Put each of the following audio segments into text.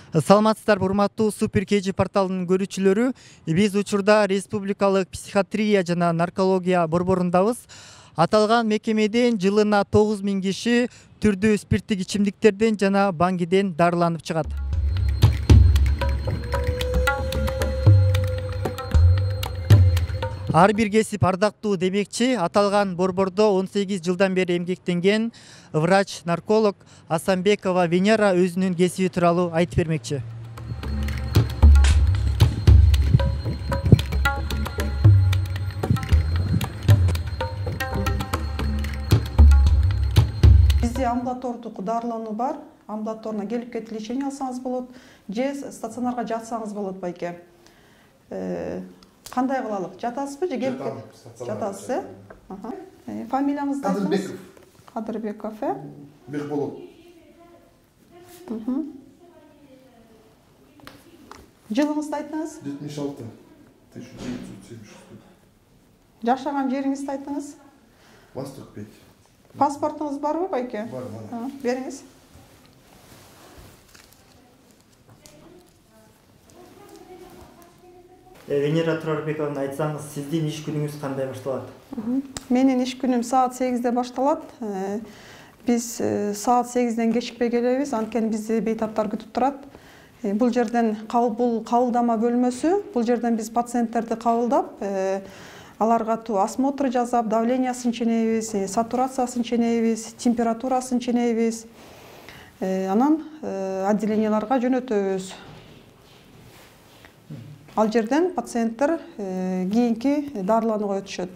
Саламатсыздарбы, урматтуу Супер KG порталынын көрүүчүлөрү. Биз учурда Республикалык психиатрия жана наркология борборундабыз. Аталган мекемеден жылына 9000 киши түрдүү спирттик ичимдиктерден жана баңгиден дарыланып чыгат. Ар бир кесип ардактуу демекчи, аталган борбордо 18 жылдан бери эмгектенген врач-нарколог Асанбекова Венера өзүнүн кесиби тууралуу айтып бермекчи. Бизде амбулатордук дарылануу бар. Амбулаторуна келип кетип лечение алсаңыз болот, же стационарга жатсаңыз болот байке. Кандай кылалык? Жатасызбы же келип кетип? Жатасыз, э? Фамилияңызды айтыңыз. Кадырбеков, э? Бекболот. Жылыңызды айтыңыз. 76. 1976. Жашаган жериңизди айтыңыз. Восток 5. Паспортуңуз барбы байке? Бар, бар. Бериңиз. Венера Турарбековна, айтсаңыз, сиздин иш күнүңүз кандай башталат? Менин иш күнүм саат 8-де башталат. Биз саат 8-ден кечикпей келебиз, анткени бизди бейтаптар күтүп турат. Бул жерден бул кабылдама бөлмөсү, бул жерден биз пациенттерди кабылдап, аларга осмотр жасап, давлениясын ченейбиз, сатурациясын ченейбиз, температурасын ченейбиз. Анан отделенияларга жөнөтөбүз. Ал жерден пациенттер кийинки дарыланууга өтүшөт.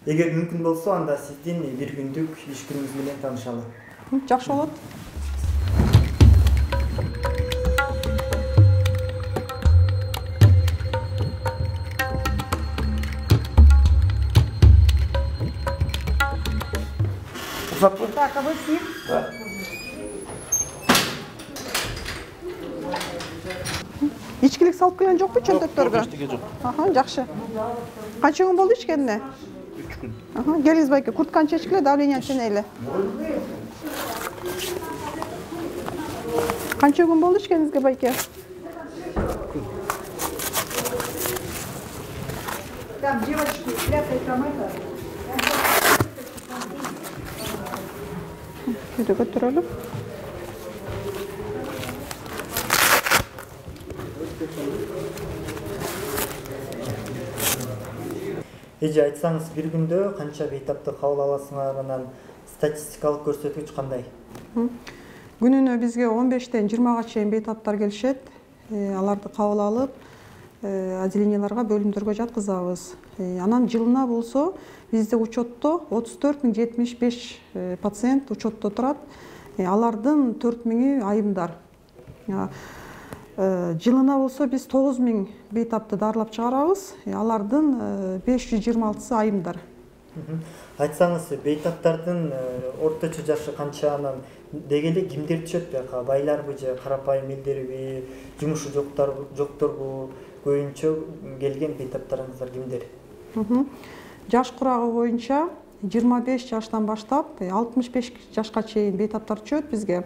Эгер мүмкүн болсо, анда сиздин бир күндүк иш күнүңүз менен таанышалы. Жакшы болот. Так, а вы с ним? Ичкилик салып келген жокпу чөнтөктөргө? Жакшы. Канча күн болду ичкенине? 3 күн. Келиңиз байке, куртканы чечкиле, давленияны ченейли. Канча күн болду ичкениңизге байке? Там девочки, спрятай там это. Үйдө көтөрөлүп. Эже, айтсаңыз, бир күндө канча бейтапты кабыл аласыңар, анан статистикалык көрсөткүч кандай? Күнүнө бизге 15-тен 20-га чейин бейтаптар келишет. Аларды кабыл алып, отделенияларга, бөлүмдөргө жаткызабыз. Анан жылына болсо бизде учетто 34.075 пациент учетто турат. Алардын 4000-и айымдар. Жылына болсо биз 9000 бейтапты дарылап чыгарабыз. Алардын 526-сы айымдар. Айтсаңыз, бейтаптардын орточо жашы канча, анан деги эле кимдер түшөт бияка? Байларбы же карапайым элдерби, жумушу жокторбу? Көбүнчө келген бейтаптарыңыздар кимдер? Жаш курагы боюнча 25 жаштан баштап 65 жашка чейин бейтаптар түшөт бизге.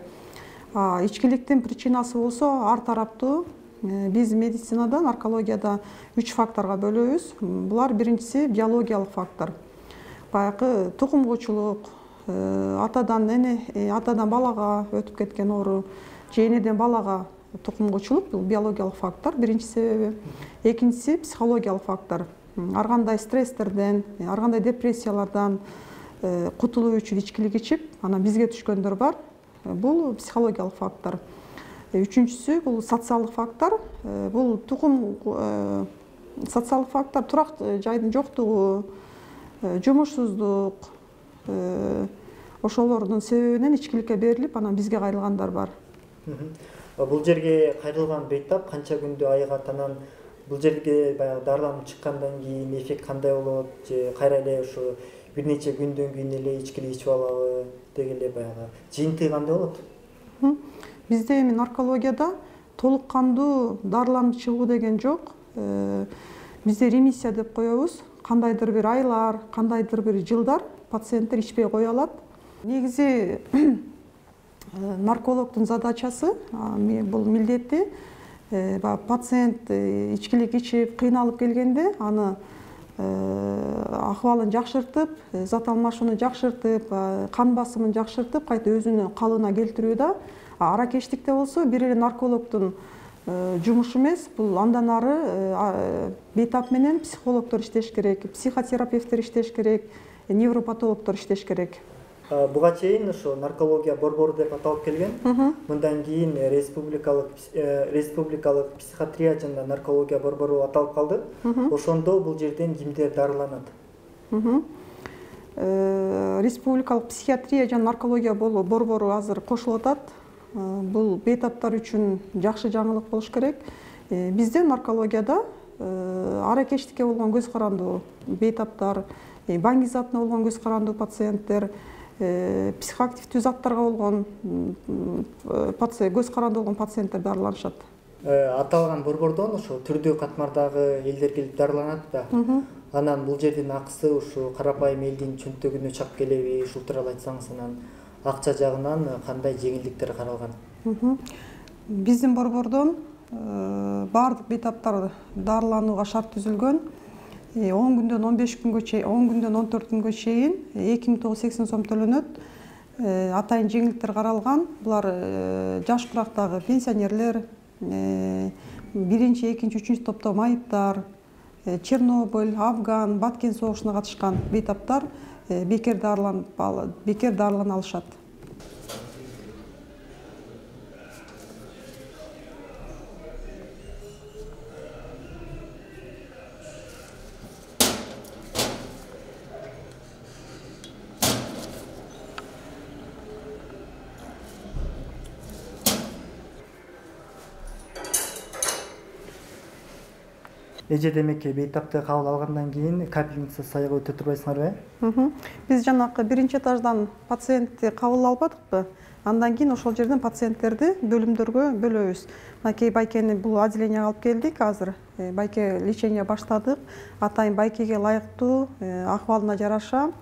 Ичкиликтин причинасы болсо ар тараптуу. Биз медицинада, наркологияда 3 факторго бөлөбүз. Булар биринчиси биологиялык фактор. Баягы тукумгучулук, атадан балага өтүп кеткен оору, же энеден балага тукумгучулук, бул биологиялык фактор биринчи себеби. Экинчиси психологиялык фактор. Ар кандай стресстерден, ар кандай депрессиялардан кутулуу үчүн ичкилик ичип, анан бизге түшкөндөр бар. Бул психологиялык фактор. Үчүнчүсү бул социалдык фактор. Бул социалдык фактор, турак жайдын жоктугу, жумушсуздук, ошолордун себебинен ичкиликке берилип, анан бизге кайрылгандар бар. Бул жерге кайрылган бейтап канча күндө айыгат, анан бул жерге баягы дарыланып чыккандан кийин эффект кандай болот, же кайра эле ушу бир нече күндөн кийин эле ичкилик ичип алабы, деги эле баягы жыйынтыгы кандай болот? Бизде эми наркологияда толук кандуу дарыланып чыгуу деген жок. Бизде ремиссия деп коебуз. Кандайдыр бир айлар, кандайдыр бир жылдар пациенттер ичпей кое алат. Негизи наркологдун задачасы, бул милдети пациент ичкилик ичип кыйналып келгенде аны акыбалын жакшыртып, зат алмашууну жакшыртып, кан басымын жакшыртып, кайта өзүнүн калыбына келтирүү да. Аракечтикте болсо бир эле наркологдун жумушу эмес, бул андан ары бейтап менен психологдор иштеш керек, психотерапевттер иштеш керек, невропатологдор иштеш керек. Буга чейин ошо наркология борбору деп аталып келген. Мындан кийин республикалык психиатрия жана наркология борбору аталып калды. Ошондо бул жерден кимдер дарыланат? Республикалык психиатрия жана наркология борбору азыр кошулуп атат. Бул бейтаптар үчүн жакшы жаңылык болуш керек. Бизде наркологияда аракечтикке болгон көз карандуу бейтаптар, баңги-затына болгон көз карандуу пациенттер, психоактивдүү заттарга болгон көз карандуу болгон пациенттер дарыланышат. Аталган борбордон ошо түрдүү катмардагы элдер келип дарыланат да. Анан бул жердин акысы ушу карапайым элдин чөнтөгүнө чап келеби? Ушул тууралуу айтсаңыз, анан акча жагынан кандай жеңилдиктер каралган? Биздин борбордон баардык бейтаптар дарыланууга шарт түзүлгөн. 10 күндөн 15 күнгө чейин, 10 күндөн 14 күнгө чейин 2980 сом төлөнөт. Атайын жеңилдиктер каралган. Булар жаш курактагы пенсионерлер, биринчи, экинчи, үчүнчү топтогу майыптар, Чернобыль, Афган, Баткен согушуна катышкан бейтаптар бекер дарылана алышат. Эже демек бейтапты кабыл алгандан кийин капельница сайга өтө турбайсыңарбы? Биз жанакы биринчи этаждан пациентти кабыл албадыкпы? Андан кийин ошол жерден пациенттерди бөлүмдөргө бөлөбүз. Мынакей Байкени бул отделенияга алып келдик азыр. Байке лечение баштадык. Атайын Байкеге ылайыктуу, акыбалына жараша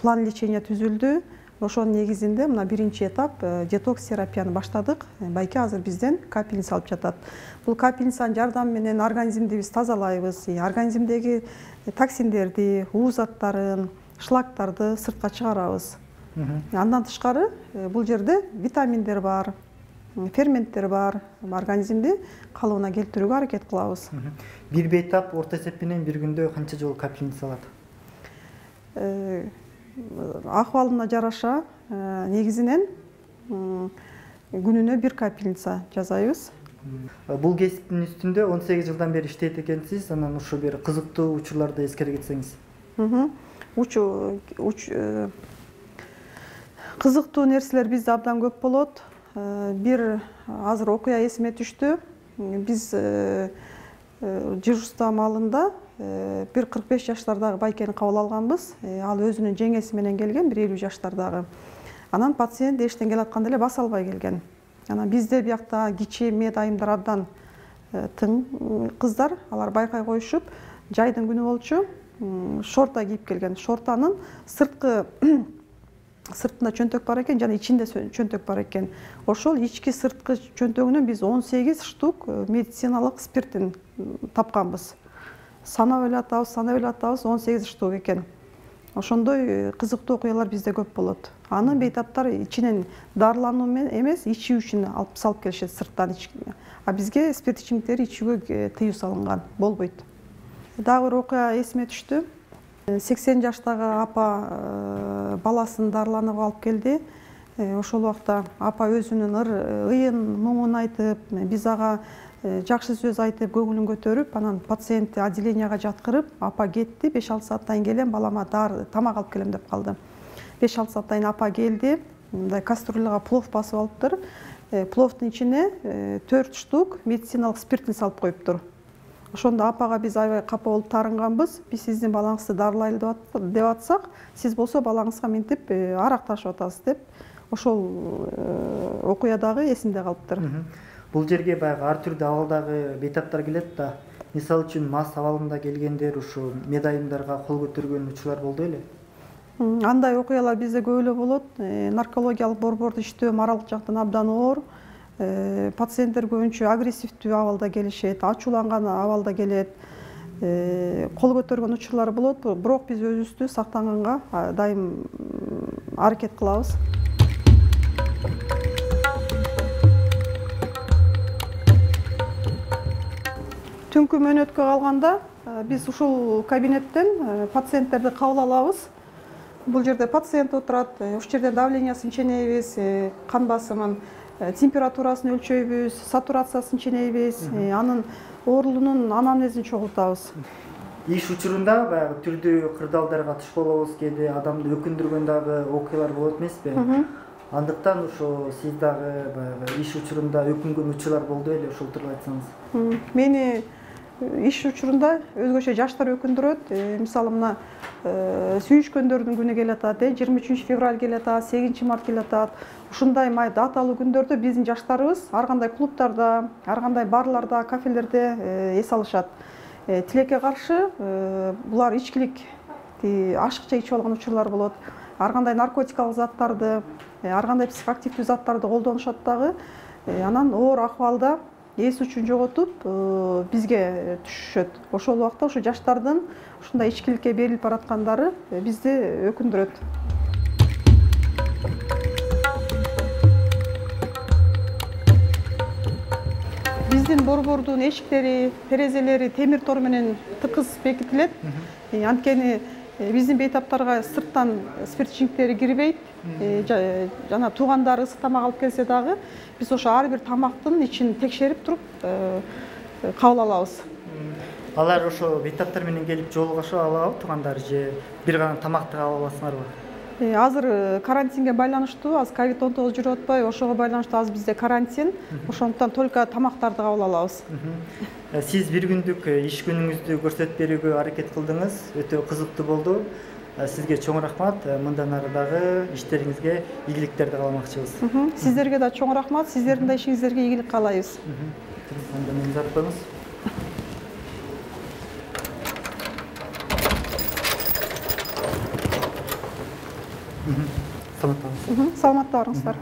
план лечения түзүлдү. Ошонун негизинде мына биринчи этап детокс терапияны баштадык. Байке азыр бизден капельница алып жатат. Бул капельницанын жардамы менен организмди биз тазалайбыз. Организмдеги токсиндерди, уу заттарын, шлактарды сыртка чыгарабыз. Андан тышкары бул жерде витаминдер бар, ферменттер бар. Организмди калыбына келтирүүгө аракет кылабыз. Бир бейтап орто эсеп менен бир күндө канча жолу капельница алат? Акыбалына жараша негизинен күнүнө бир капельница жасайбыз. Бул кесиптин үстүндө 18 жылдан бери иштейт экенсиз. Анан ушу бир кызыктуу учурларды эскере кетсеңиз. Кызыктуу нерселер бизде абдан көп болот. Бир азыр окуя эсиме түштү. Биз жырустаа маалында бир 45 жаштардагы Байкени кабыл алганбыз. Ал өзүнүн жеңеси менен келген, бир 50 жаштардагы. Анан пациент эштен келатканда эле баса албай келген. Анан бизде биякта кичи мед айымдар абдан тың кыздар, алар байкай коюшуп, жайдын күнү болчу, шорта кийип келген. Шортанын сыртында чөнтөк бар экен, жана ичинде чөнтөк бар экен. Ошол ички сырткы чөнтөгүнөн биз 18 штук медициналык спиртин тапканбыз. Санап эле атабыз, 18 штук экен. Ошондой кызыктуу окуялар бизде көп болот. Аны бейтаптар ичинен дарылануу эмес, ичүү үчүн алып салып келишет сырттан. А бизге спирт ичимдиктерди ичүүгө тыюу салынган, болбойт. Дагы бир окуя эсиме түштү. 80 жаштагы апа баласын дарыланууга алып келди. Ошол убакта апа өзүнүн ыйын муңун айтып, биз ага жакшы сөз айтып, көңүлүн көтөрүп, анан пациентти отделенияга жаткырып, апа кетти, 5-6 сааттан келем, балама тамак алып келем деп калды. 5-6 сааттан апа келди, мындай кастрюляга плов басып алыптыр. Пловдун ичине 4 штук медициналык спиртин салып коюптур. Ошондо апага биз аябай капа болуп тарынганбыз. Биз сиздин балаңызды дарылайлы деп атсак, сиз болсо балаңызга мынтип арак ташып атасыз деп. Ошол окуя дагы эсимде калыптыр. Бул жерге баягы ар түрдүү абалдагы бейтаптар келет да. Мисалы үчүн мас абалында келгендер ушу медайымдарга кол көтөргөн учурлар болду эле. Андай окуялар бизде көп эле болот. Наркологиялык борбордо иштөө моралдык жактан абдан оор. Пациенттер көбүнчө агрессивдүү абалда келишет, ачууланган абалда келет. Кол көтөргөн учурлар болот, бирок биз өзүбүздү сактанганга дайым аракет кылабыз. Түнкү мөөнөткө калганда биз ушул кабинеттен пациенттерди кабыл алабыз. Бул жерде пациент отурат, ушул жерде давлениясын ченейбиз, кан басымын, температурасын өлчөйбүз, сатурациясын ченейбиз, анын оорулуунун анамнезин чогултабыз. Иш учурунда баягы түрдүү кырдаалдарга туш болобуз, кээде адамды өкүндүргөн дагы окуялар болот эмеспи? Андыктан ошо сиз дагы баягы иш учурунда өкүнгөн учурлар болду беле, ошол тууралуу айтсаңыз. Мени иш учурунда өзгөчө жаштар өкүндүрөт. Мисалы мына сүйүшкөндөрдүн күнү келатат, 23 февраль келатат, 8 март келатат. Ушундай даталуу күндөрдө биздин жаштарыбыз ар кандай клубтарда, ар кандай барларда, кафелерде эс алышат. Тилекке каршы булар ичкилик, ашыкча ичип алган учурлар болот. Ар кандай наркотикалык заттарды, ар кандай психоактивдүү заттарды колдонушат дагы. Анан оор акыбалда эс үчүн жоготуп бизге түшүшөт. Ошол убакта ушу жаштардын ушундай ичкиликке берилип бараткандары бизди өкүндүрөт. Биздин борбордун эшиктери, терезелери темир тор менен тыкыз бекитилет. Анткени биздин бейтаптарга сырттан спирт ичимдиктери кирбейт. Жана туугандары ысык тамак алып келсе дагы биз ошо ар бир тамактын ичин текшерип туруп кабыл алабыз. Алар ошо бейтаптар менен келип жолугаша алабы туугандары же бир гана тамакты кабыл аласыңарбы? Азыр карантинге байланыштуу, азыр COVID-19 жүрүп атпайбы, ошого байланыштуу азыр бизде карантин. Ошондуктан только тамактарды кабыл алабыз. Сиз бир күндүк иш күнүңүздү көрсөтүп берүүгө аракет кылдыңыз. Өтө кызыктуу болду. Сизге чоң рахмат. Мындан ары дагы иштериңизге ийгиликтерди кааламакчыбыз. Сиздерге да чоң рахмат. Сиздердин да ишиңиздерге ийгилик каалайбыз. Анда мени зарып коюңуз. Саламатта болуңуздар. Саламатта болуңуздар.